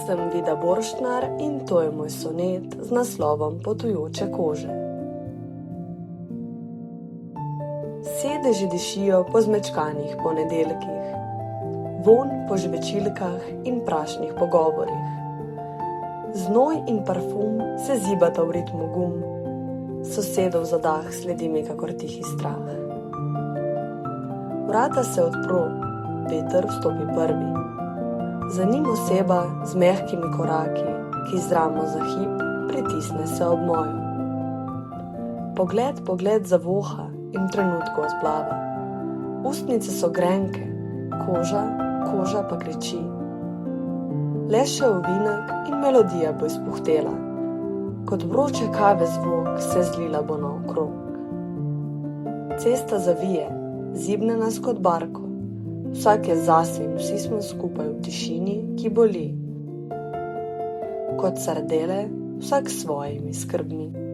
Sem Vida Borštnar in to je moj sonet z naslovom Potujoče kože. Sedeži dišijo po zmečkanih ponedeljkih, vonj po žvečilkah in prašnih pogovorih. Znoj in parfum se zibata v ritmu gum, sosedov zadah sledi mi kakor tihi strah. Vrata se odpro, veter vstopi prvi. Za njim oseba z mehkimi koraki, ki z ramo za hip pritisne se ob mojo. Pogled zavoha in trenutko zplava. Ustnice so grenke, koža pa kriči. Le še ovinek in melodija bo izpuhtela, kot vroče kave zvok se zlila bo naokrog. Cesta zavije, zibne nas kot barko. Vsak je zase in vsi smo skupaj v tišini, ki boli. Kot sardele, vsak s svojimi skrbmi.